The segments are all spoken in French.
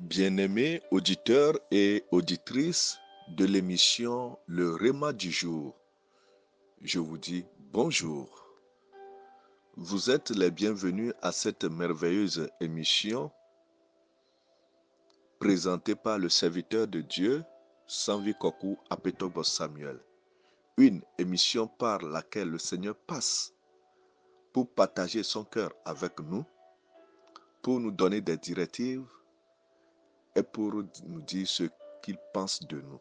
Bien-aimés auditeurs et auditrices de l'émission Le Réma du jour, je vous dis bonjour. Vous êtes les bienvenus à cette merveilleuse émission présentée par le serviteur de Dieu, Sanvi Kokou Apetobo Samuel. Une émission par laquelle le Seigneur passe pour partager son cœur avec nous, pour nous donner des directives et pour nous dire ce qu'il pense de nous.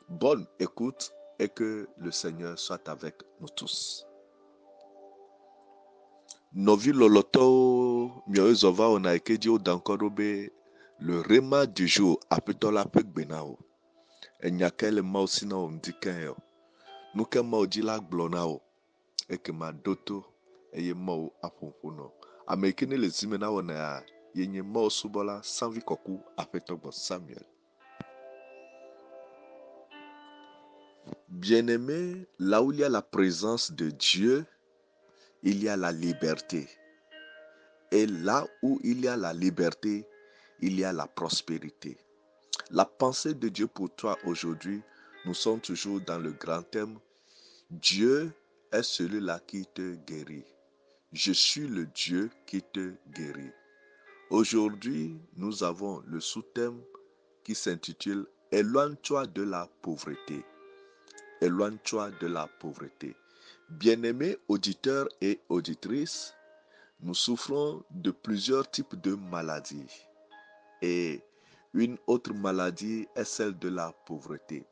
Bonne écoute et que le Seigneur soit avec nous tous. Novi loloto miozova onaikeji odankorobe le rema du jour apetola pegbenao. Enyakele mausina ondikeyo. Nuke maudila glonao. Eke madoto eye mau afonfono. Amekene le zimena ona yenye mau subola Sanvi Kokou Apetobo Samuel. Bien-aimé, là où il y a la présence de Dieu, il y a la liberté. Et là où il y a la liberté, il y a la prospérité. La pensée de Dieu pour toi aujourd'hui, nous sommes toujours dans le grand thème. Dieu est celui-là qui te guérit. Je suis le Dieu qui te guérit. Aujourd'hui, nous avons le sous-thème qui s'intitule Éloigne-toi de la pauvreté. Éloigne-toi de la pauvreté. Bien-aimés auditeurs et auditrices, nous souffrons de plusieurs types de maladies. Et une autre maladie est celle de la pauvreté.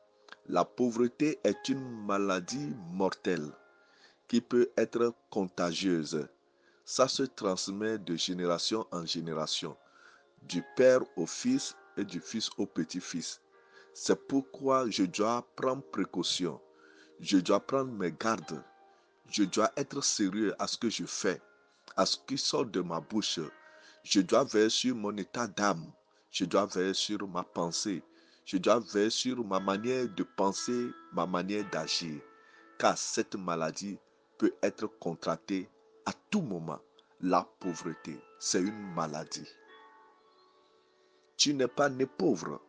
La pauvreté est une maladie mortelle qui peut être contagieuse. Ça se transmet de génération en génération, du père au fils et du fils au petit-fils. C'est pourquoi je dois prendre précaution. Je dois prendre mes gardes. Je dois être sérieux à ce que je fais, à ce qui sort de ma bouche. Je dois veiller sur mon état d'âme. Je dois veiller sur ma pensée. Je dois veiller sur ma manière de penser, ma manière d'agir. Car cette maladie peut être contractée à tout moment. La pauvreté, c'est une maladie. Tu n'es pas né pauvre.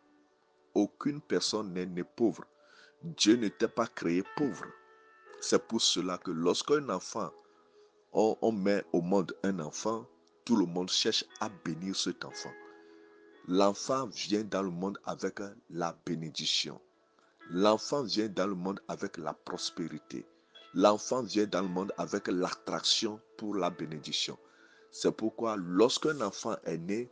Aucune personne n'est née pauvre. Dieu ne t'a pas créé pauvre. C'est pour cela que lorsqu'un enfant, on met au monde un enfant, tout le monde cherche à bénir cet enfant. L'enfant vient dans le monde avec la bénédiction. L'enfant vient dans le monde avec la prospérité. L'enfant vient dans le monde avec l'attraction pour la bénédiction. C'est pourquoi lorsqu'un enfant est né,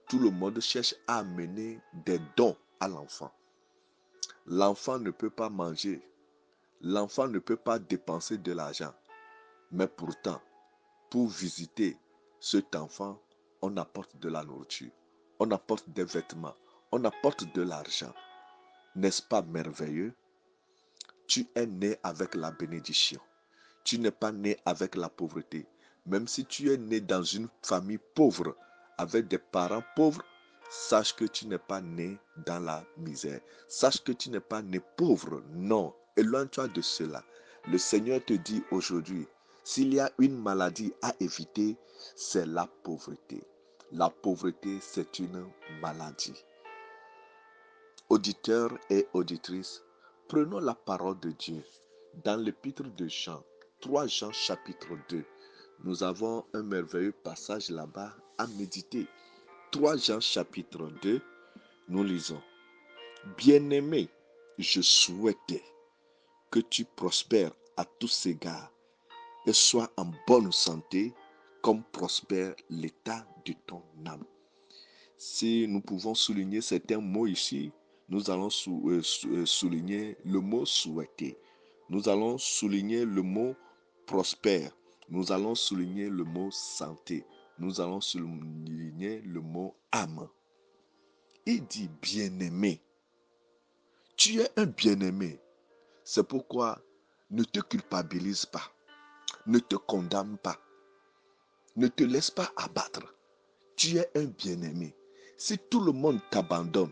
tout le monde cherche à amener des dons à l'enfant. L'enfant ne peut pas manger. L'enfant ne peut pas dépenser de l'argent. Mais pourtant, pour visiter cet enfant, on apporte de la nourriture, on apporte des vêtements, on apporte de l'argent. N'est-ce pas merveilleux? Tu es né avec la bénédiction. Tu n'es pas né avec la pauvreté. Même si tu es né dans une famille pauvre, avec des parents pauvres, sache que tu n'es pas né dans la misère. Sache que tu n'es pas né pauvre. Non, éloigne-toi de cela. Le Seigneur te dit aujourd'hui, s'il y a une maladie à éviter, c'est la pauvreté. La pauvreté, c'est une maladie. Auditeurs et auditrices, prenons la parole de Dieu. Dans l'épître de Jean, 3 Jean chapitre 2, nous avons un merveilleux passage là-bas à méditer. 3 Jean chapitre 2, nous lisons. Bien-aimé, je souhaitais que tu prospères à tous égards et sois en bonne santé comme prospère l'état de ton âme. Si nous pouvons souligner certains mots ici, nous allons souligner le mot souhaiter. Nous allons souligner le mot prospère. Nous allons souligner le mot santé. Nous allons souligner le mot âme. Il dit bien-aimé. Tu es un bien-aimé. C'est pourquoi ne te culpabilise pas. Ne te condamne pas. Ne te laisse pas abattre. Tu es un bien-aimé. Si tout le monde t'abandonne,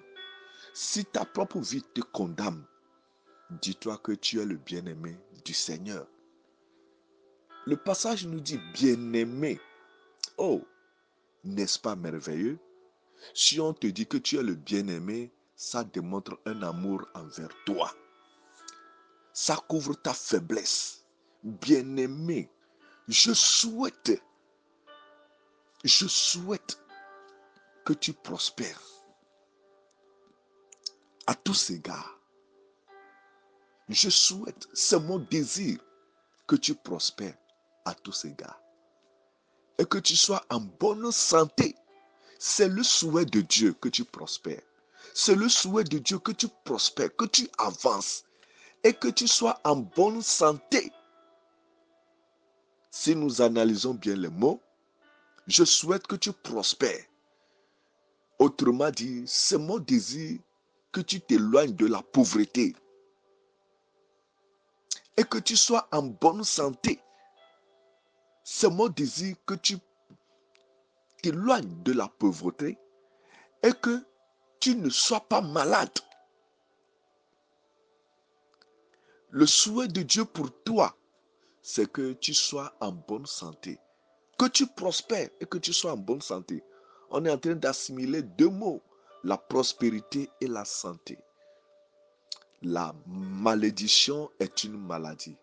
si ta propre vie te condamne, dis-toi que tu es le bien-aimé du Seigneur. Le passage nous dit bien-aimé. Oh, n'est-ce pas merveilleux? Si on te dit que tu es le bien-aimé, ça démontre un amour envers toi. Ça couvre ta faiblesse. Bien-aimé, je souhaite que tu prospères à tous égards. Je souhaite, c'est mon désir que tu prospères à tous égards. Et que tu sois en bonne santé. C'est le souhait de Dieu que tu prospères. C'est le souhait de Dieu que tu prospères, que tu avances et que tu sois en bonne santé. Si nous analysons bien les mots, je souhaite que tu prospères. Autrement dit, c'est mon désir que tu t'éloignes de la pauvreté et que tu sois en bonne santé. C'est mon désir que tu t'éloignes de la pauvreté et que tu ne sois pas malade. Le souhait de Dieu pour toi, c'est que tu sois en bonne santé, que tu prospères et que tu sois en bonne santé. On est en train d'assimiler deux mots, la prospérité et la santé. La malédiction est une maladie,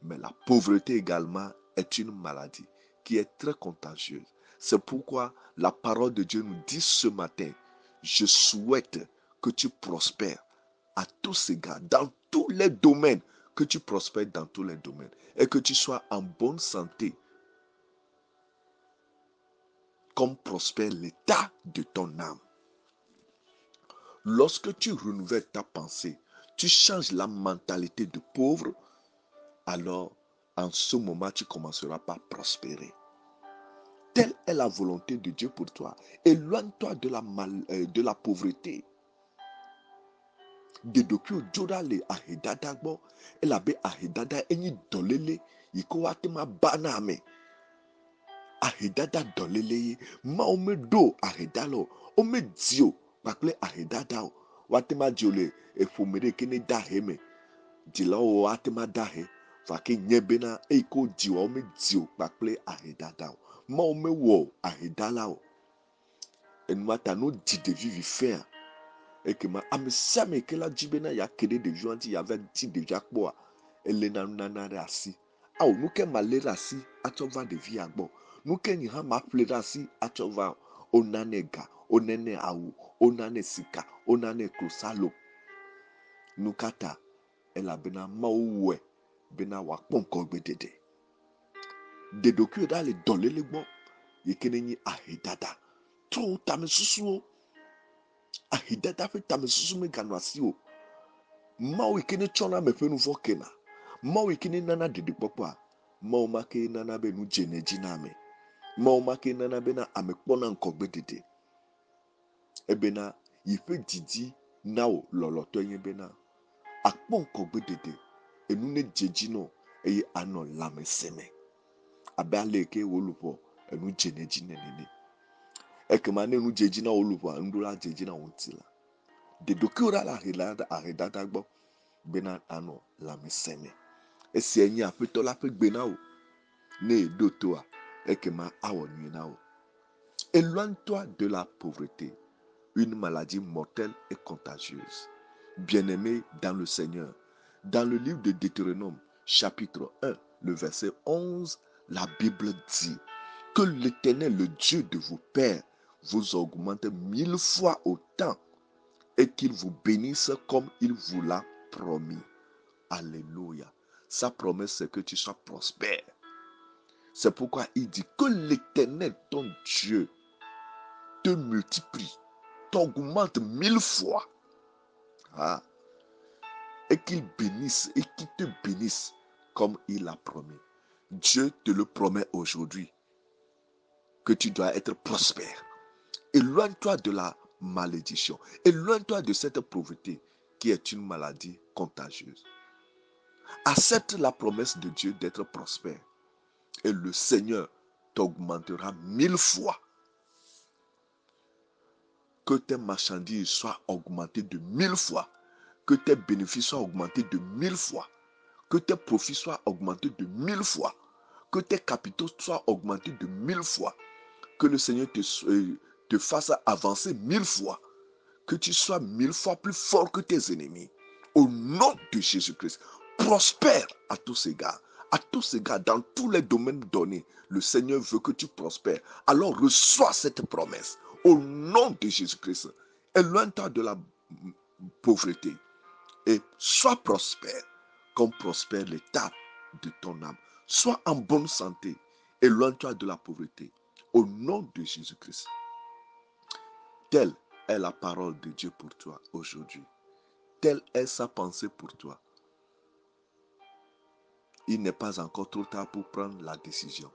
mais la pauvreté également est une maladie qui est très contagieuse. C'est pourquoi la parole de Dieu nous dit ce matin, je souhaite que tu prospères à tous égards, dans tous les domaines, que tu prospères dans tous les domaines et que tu sois en bonne santé, comme prospère l'état de ton âme. Lorsque tu renouvelles ta pensée, tu changes la mentalité de pauvre, alors en ce moment tu commenceras par prospérer. Telle est la volonté de Dieu pour toi. Éloigne-toi de la pauvreté. Dedoki ojoda le ahedada gbo, elabe ahedada enyi dolele, yiko watema baname. Ahedada dolele ye, ma ome do ahedalo, ome dio, bakle ahedada o, watema diole, efomere kene daheme, dila o watema dahe, vake nyebena, eiko diwa ome dio, bakle ahedada o, ma ome wo ahedala o. Enwata no di de vivi faire. Et que ma amesame que la djibena ya kede de juanti ya va di de jakboa elena nana rasi au nuke malera rasi atova de via gbo nuke ni ha ma ple rasi atova onanega onene au onane sika onane krosalo nukata ela bena mauwe bena wakponko gbedede de doku da le dolele gbo yekene ni ahedada to tamesusu ahidada fe tamesusu me ganwasi o mawo ikene chona mepenu vokena mawo ikene nana dede kpokpa mawo make nana be nu jene jiname mawo make nana be na amekpona nkogbe dede ebena yife didi nawo loloto yen bena akpon nkogbe dede enu ne jeji no eye ano lameseme abe aleke wolupo enu jene jinene ekema ne enu jeji na wolupo ndura jeji na wontila de dokura la ahedada gbo bena ano lameseme esi enyi apeto la pe gbena o ne edotoa ekema awo nyina o. Éloigne-toi de la pauvreté, une maladie mortelle et contagieuse. Bien-aimé dans le Seigneur, dans le livre de Deutéronome, chapitre 1, le verset 11, la Bible dit que l'Éternel, le Dieu de vos pères, vous augmente 1000 fois autant et qu'il vous bénisse comme il vous l'a promis. Alléluia. Sa promesse, c'est que tu sois prospère. C'est pourquoi il dit que l'Éternel, ton Dieu, te multiplie, t'augmente 1000 fois. Ah, et qu'il bénisse, et qu'il te bénisse comme il l'a promis. Dieu te le promet aujourd'hui, que tu dois être prospère. Éloigne-toi de la malédiction. Éloigne-toi de cette pauvreté qui est une maladie contagieuse. Accepte la promesse de Dieu d'être prospère. Et le Seigneur t'augmentera 1000 fois. Que tes marchandises soient augmentées de 1000 fois. Que tes bénéfices soient augmentés de 1000 fois. Que tes profits soient augmentés de 1000 fois. Que tes capitaux soient augmentés de 1000 fois. Que le Seigneur te te fasse avancer 1000 fois, que tu sois 1000 fois plus fort que tes ennemis. Au nom de Jésus-Christ, prospère à tous égards. À tous égards, dans tous les domaines donnés, le Seigneur veut que tu prospères. Alors reçois cette promesse. Au nom de Jésus-Christ, éloigne-toi de la pauvreté et sois prospère, comme prospère l'état de ton âme. Sois en bonne santé. Éloigne-toi de la pauvreté. Au nom de Jésus-Christ. Telle est la parole de Dieu pour toi aujourd'hui. Telle est sa pensée pour toi. Il n'est pas encore trop tard pour prendre la décision.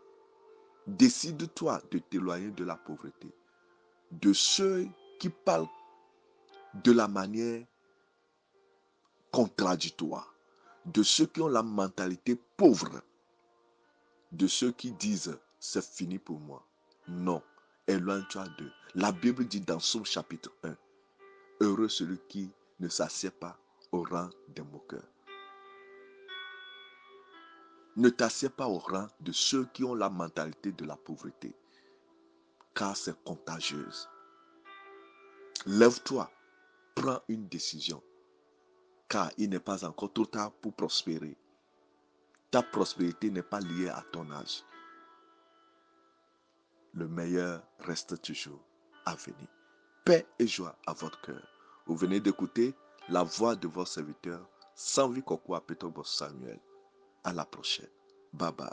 Décide-toi de t'éloigner de la pauvreté, de ceux qui parlent de la manière contradictoire, de ceux qui ont la mentalité pauvre, de ceux qui disent c'est fini pour moi. Non, éloigne-toi d'eux. La Bible dit dans Somme chapitre 1, heureux celui qui ne s'assied pas au rang des moqueurs. Ne t'assieds pas au rang de ceux qui ont la mentalité de la pauvreté, car c'est contagieuse. Lève-toi, prends une décision, car il n'est pas encore trop tard pour prospérer. Ta prospérité n'est pas liée à ton âge. Le meilleur reste toujours à venir. Paix et joie à votre cœur. Vous venez d'écouter la voix de votre serviteur, Sanvi Kokwa Petobos Samuel. À la prochaine. Bye bye.